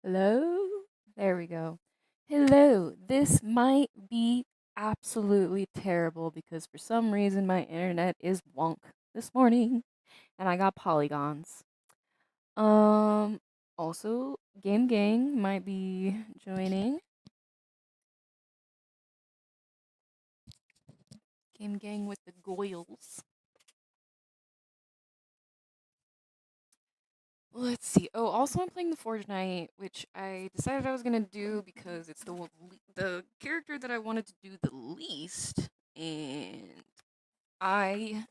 Hello? There we go. Hello. This might be absolutely terrible because for some reason my internet is wonk this morning and I got polygons. Um Also Game Gang might be joining. Game Gang with the goyles. Let's see. Oh, also I'm playing the Forgeknight, which I decided I was gonna do because it's the character that I wanted to do the least, and I,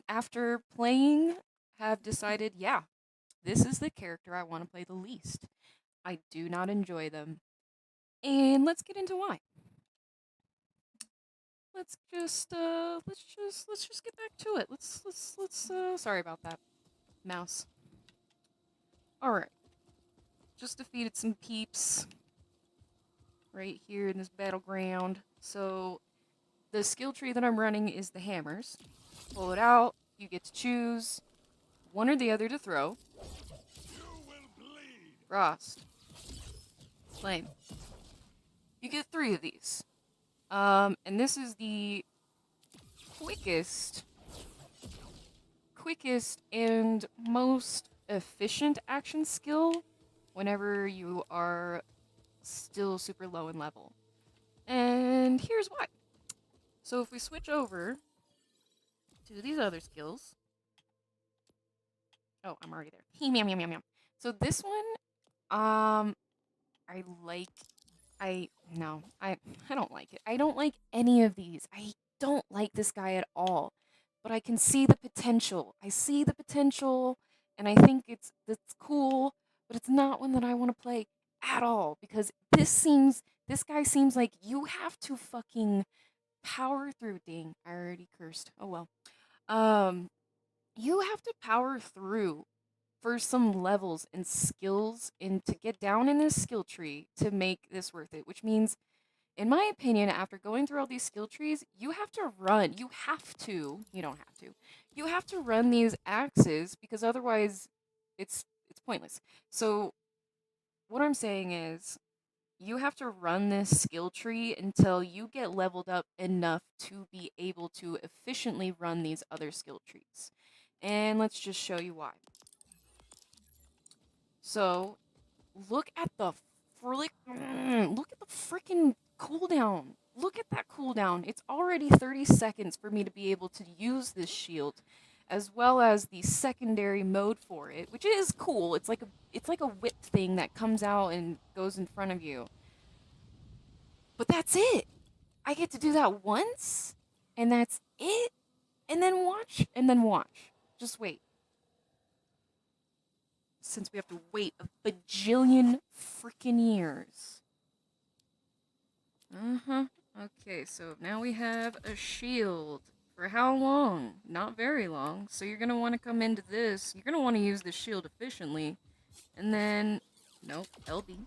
after playing, have decided, yeah, this is the character I want to play the least. I do not enjoy them, and let's get into why. Let's just get back to it. Let's sorry about that, mouse. All right, just defeated some peeps right here in this battleground. So the skill tree that I'm running is the hammers. Pull it out. You get to choose one or the other to throw. Frost. Flame. You get 3 of these. And this is the quickest, quickest and most efficient action skill whenever you are still super low in level. And here's why. So if we switch over to these other skills. Oh, I'm already there. Meow, meow, meow, meow. So this one, I like. I no, I don't like it. I don't like any of these. I don't like this guy at all. But I can see the potential. I see the potential, and I think it's cool. But it's not one that I want to play at all because this guy seems like you have to fucking power through. Dang, I already cursed. Oh well. Um, you have to power through for some levels and skills and to get down in this skill tree to make this worth it, which means, in my opinion, after going through all these skill trees, you have to run. You don't have to. You have to run these axes because otherwise it's pointless. So what I'm saying is you have to run this skill tree until you get leveled up enough to be able to efficiently run these other skill trees. And let's just show you why. So look at the look at the freaking cooldown. Look at that cooldown. It's already 30 seconds for me to be able to use this shield, as well as the secondary mode for it, which is cool. It's like a whip thing that comes out and goes in front of you. But that's it. I get to do that once, and that's it. And then watch. Just wait. Since we have to wait a bajillion freaking years. Uh-huh. Okay, so now we have a shield. For how long? Not very long. So you're gonna want to come into this. You're gonna want to use this shield efficiently. And then, nope, LB.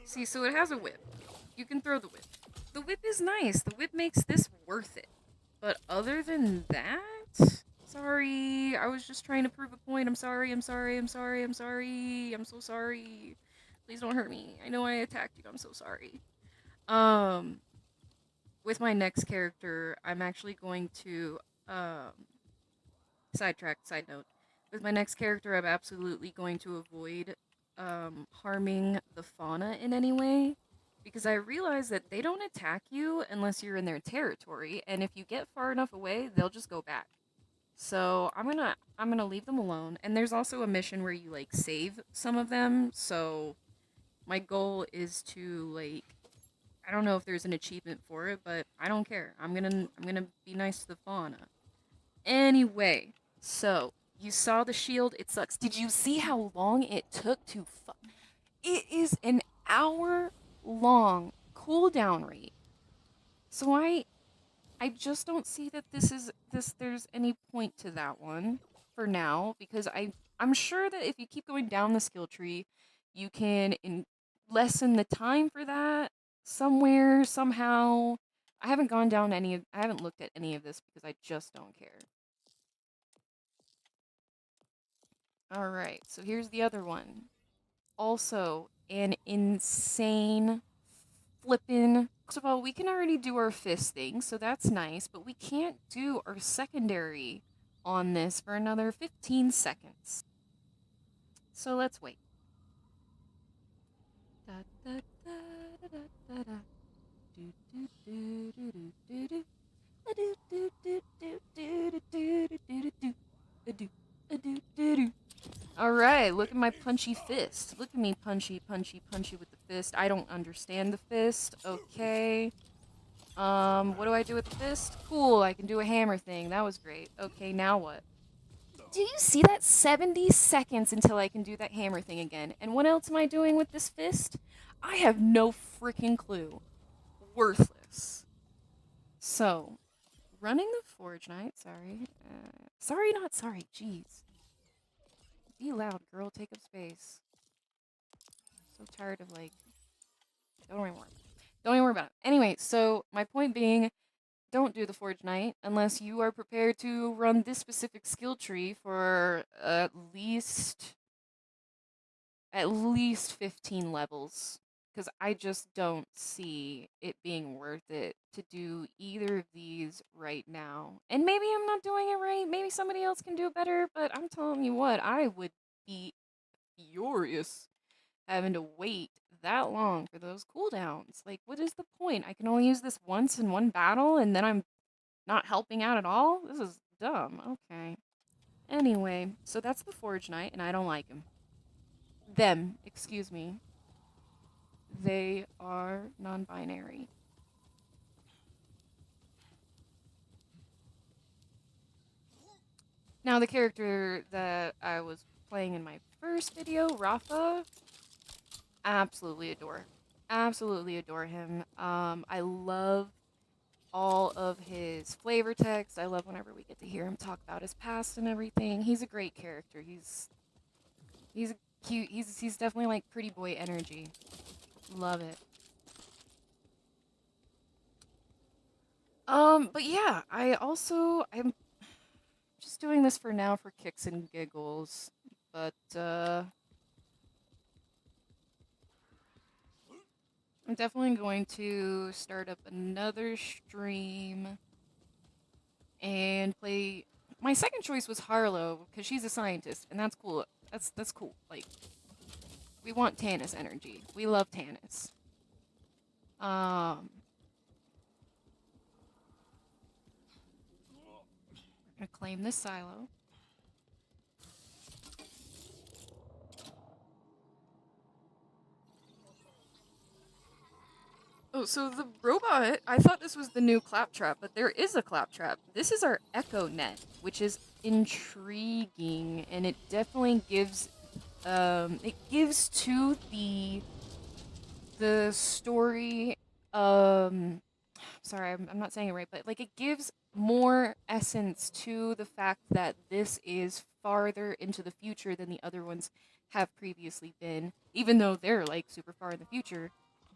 See, so it has a whip. You can throw the whip. The whip is nice. The whip makes this worth it. But other than that, sorry. I was just trying to prove a point. I'm sorry. I'm sorry. I'm sorry. I'm sorry. I'm so sorry. Please don't hurt me. I know I attacked you. I'm so sorry. Um, with my next character, I'm actually going to sidetrack. Side note. With my next character, I'm absolutely going to avoid harming the fauna in any way because I realize that they don't attack you unless you're in their territory, and if you get far enough away, they'll just go back. So I'm gonna leave them alone. And there's also a mission where you like save some of them. So my goal is to like, I don't know if there's an achievement for it, but I don't care. I'm gonna be nice to the fauna. Anyway, so you saw the shield. It sucks. Did you see how long it took to? It is an hour long cooldown rate. So I just don't see that there's any point to that one for now because I'm sure that if you keep going down the skill tree, you can lessen the time for that somewhere somehow. I haven't looked at any of this because I just don't care. All right, so here's the other one. Also, an insane flippin'. First of all, we can already do our fist thing, so that's nice, but we can't do our secondary on this for another 15 seconds. So let's wait. Da, da, da, da, da, da, da. Do, do, do, do, do, do, do. Do, do, do, do, do, do, do, do, do, do. Do, do, do, do. All right, look at my punchy fist. Look at me punchy, punchy, punchy with the fist. I don't understand the fist. Okay. What do I do with the fist? Cool, I can do a hammer thing. That was great. Okay, now what? Do you see that? 70 seconds until I can do that hammer thing again. And what else am I doing with this fist? I have no freaking clue. Worthless. So, running the Forgeknight, sorry. Sorry, not sorry, jeez. Be loud, girl, take up space. So tired of, like, don't worry more. Don't even worry about it. Anyway, so my point being, don't do the Forgeknight unless you are prepared to run this specific skill tree for at least 15 levels. Because I just don't see it being worth it to do either of these right now. And maybe I'm not doing it right. Maybe somebody else can do it better. But I'm telling you what, I would be furious having to wait that long for those cooldowns. Like, what is the point? I can only use this once in one battle, and then I'm not helping out at all? This is dumb. Okay. Anyway, so that's the Forgeknight, and I don't like him. Them, excuse me. They are non binary. Now, the character that I was playing in my first video, Rafa, absolutely adore. Absolutely adore him. I love all of his flavor text. I love whenever we get to hear him talk about his past and everything. He's a great character. He's a cute. He's definitely like pretty boy energy. Love it. But yeah, I'm just doing this for now for kicks and giggles. But I'm definitely going to start up another stream and play. My second choice was Harlow because she's a scientist, and that's cool. That's cool. Like, we want Tannis energy. We love Tannis. Um, I'm gonna claim this silo. Oh, so the robot, I thought this was the new claptrap, but there is a claptrap. This is our Echo Net, which is intriguing, and it definitely gives to the story, sorry, I'm not saying it right, but like it gives more essence to the fact that this is farther into the future than the other ones have previously been, even though they're like super far in the future.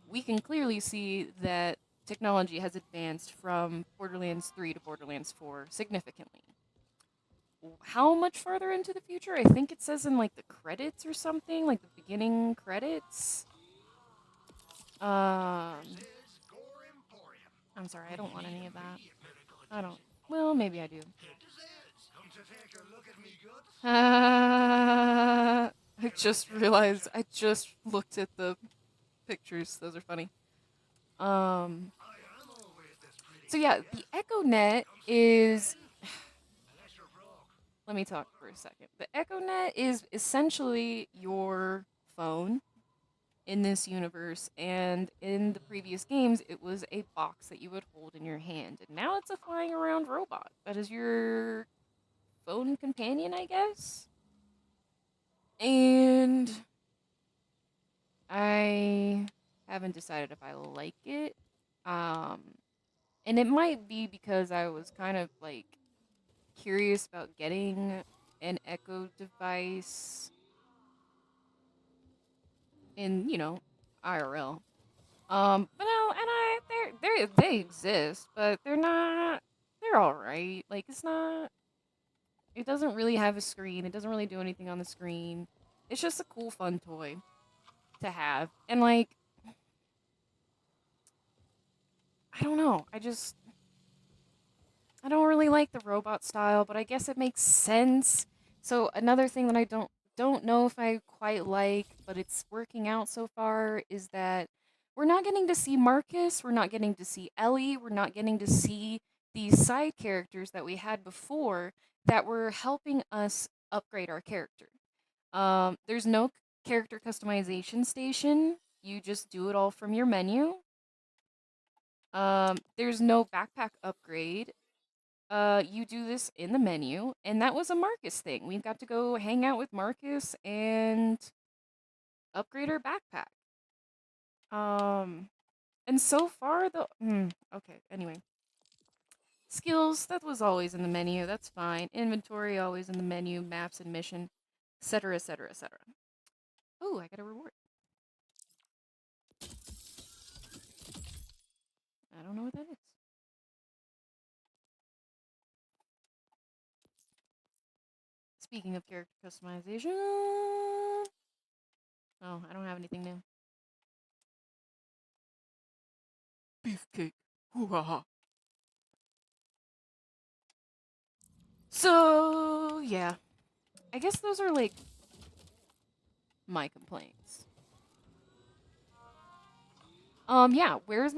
We can clearly see that technology has advanced from Borderlands 3 to Borderlands 4 significantly. How much farther into the future? I think it says in like the credits or something, like the beginning credits. Um, I'm sorry, I don't want any of that. I don't. Well, maybe I do. I just realized. I just looked at the pictures. Those are funny. Um. So yeah, the Echo Net is. Let me talk for a second. The Echo Net is essentially your phone in this universe, and in the previous games, it was a box that you would hold in your hand, and now it's a flying around robot that is your phone companion, I guess. And I haven't decided if I like it. Um, and it might be because I was kind of like curious about getting an Echo device in, IRL. But no, and they exist, but they're not. They're all right. Like it's not. It doesn't really have a screen. It doesn't really do anything on the screen. It's just a cool, fun toy to have. And like, I don't know. I don't really like the robot style, but I guess it makes sense. So another thing that I don't know if I quite like, but it's working out so far, is that we're not getting to see Marcus, we're not getting to see Ellie, we're not getting to see these side characters that we had before that were helping us upgrade our character. There's no character customization station. You just do it all from your menu. There's no backpack upgrade. You do this in the menu, and that was a Marcus thing. We got to go hang out with Marcus and upgrade our backpack. Um, and so far, okay, anyway. Skills, that was always in the menu. That's fine. Inventory, always in the menu. Maps and mission, etc., etc., etc. Oh, I got a reward. I don't know what that is. Speaking of character customization. Oh, I don't have anything new. Beefcake. Hoo-ha-ha. So, yeah. I guess those are, like, my complaints. Yeah, where's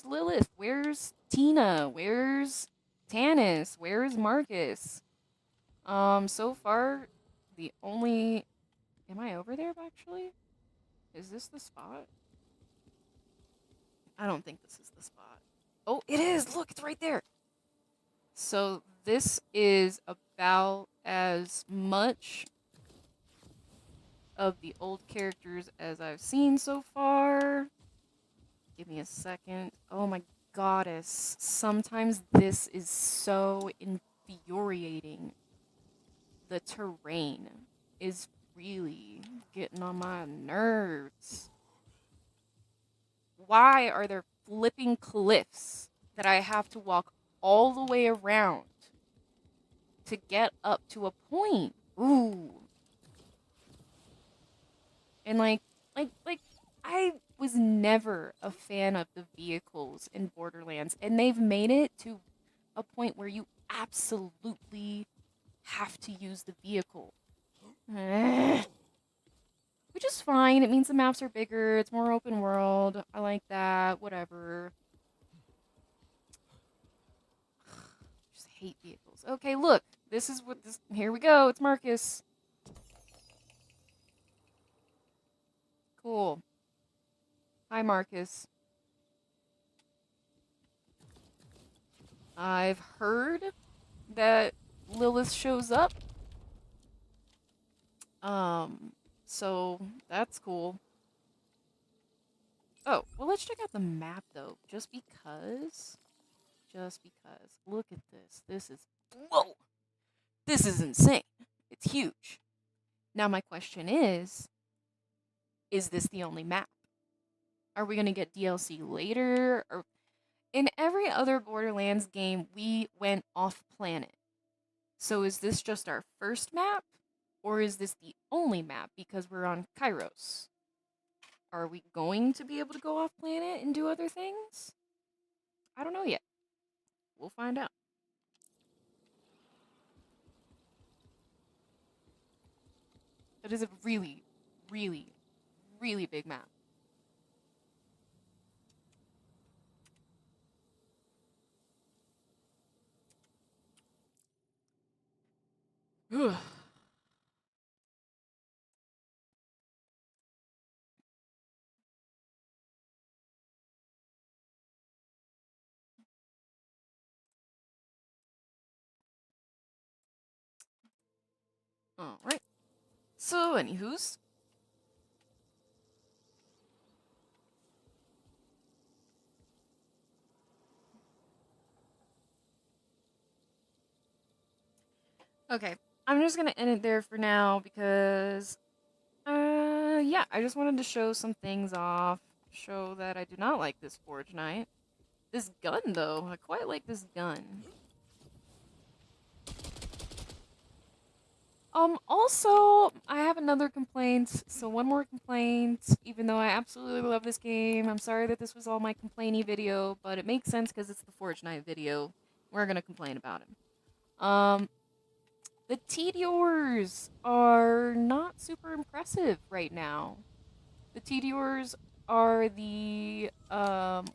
Lilith? Where's Tina? Where's Tanis? Where's Marcus? So far, the only... Am I over there, actually? Is this the spot? I don't think this is the spot. Oh, it is! Look, it's right there! So this is about as much of the old characters as I've seen so far. Give me a second. Oh my goddess. Sometimes this is so infuriating. The terrain is really getting on my nerves. Why are there flipping cliffs that I have to walk all the way around to get up to a point? Ooh. And I was never a fan of the vehicles in Borderlands, and they've made it to a point where you absolutely have to use the vehicle. Which is fine. It means the maps are bigger, it's more open world. I like that. Whatever. Just hate vehicles. Okay, look. This is what this. Here we go. It's Marcus. Cool. Hi, Marcus. I've heard that Lilith shows up. So that's cool. Oh, well, let's check out the map, though, just because. Just because. Look at this. This is... Whoa! This is insane. It's huge. Now, my question is this the only map? Are we going to get DLC later? Or in every other Borderlands game, we went off-planet. So is this just our first map? Or is this the only map because we're on Kairos? Are we going to be able to go off-planet and do other things? I don't know yet. We'll find out. It is a really, really, really big map. Ugh. All right. So, anywho's. Okay. I'm just going to end it there for now because, yeah, I just wanted to show some things off. Show that I do not like this Forgeknight. This gun, though, I quite like this gun. Also, I have another complaint. So one more complaint, even though I absolutely love this game. I'm sorry that this was all my complainy video, but it makes sense because it's the Forgeknight video. We're gonna complain about him. Um, the Tediors are not super impressive right now. The Tediors are the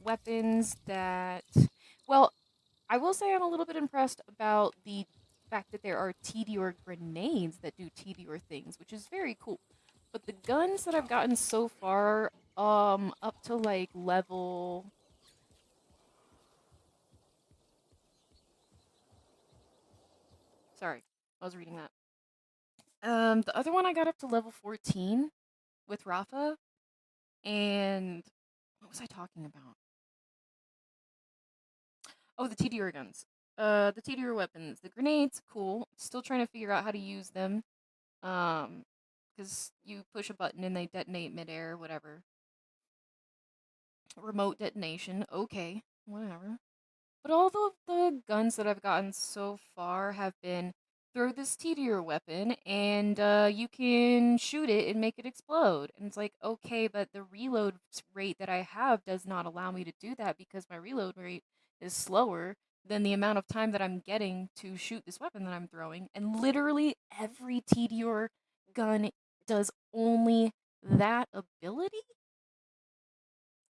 weapons that, well, I will say I'm a little bit impressed about the fact that there are Tedior grenades that do Tedior things, which is very cool. But the guns that I've gotten so far, up to like level. Sorry, I was reading that. The other one I got up to level 14 with Rafa, and what was I talking about? Oh, the Tedior guns. The Tedior weapons. The grenades, cool. Still trying to figure out how to use them. Um, because you push a button and they detonate midair, whatever. Remote detonation, okay, whatever. But all the guns that I've gotten so far have been throw this Tedior weapon and you can shoot it and make it explode. And it's like, okay, but the reload rate that I have does not allow me to do that because my reload rate is slower than the amount of time that I'm getting to shoot this weapon that I'm throwing. And literally every Tedior gun does only that ability?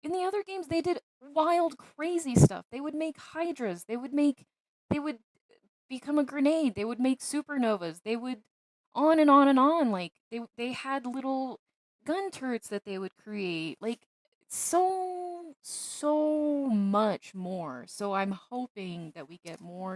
In the other games, they did wild, crazy stuff. They would make hydras. They would become a grenade. They would make supernovas. They would on and on and on. Like they had little gun turrets that they would create. Like so much more. So I'm hoping that we get more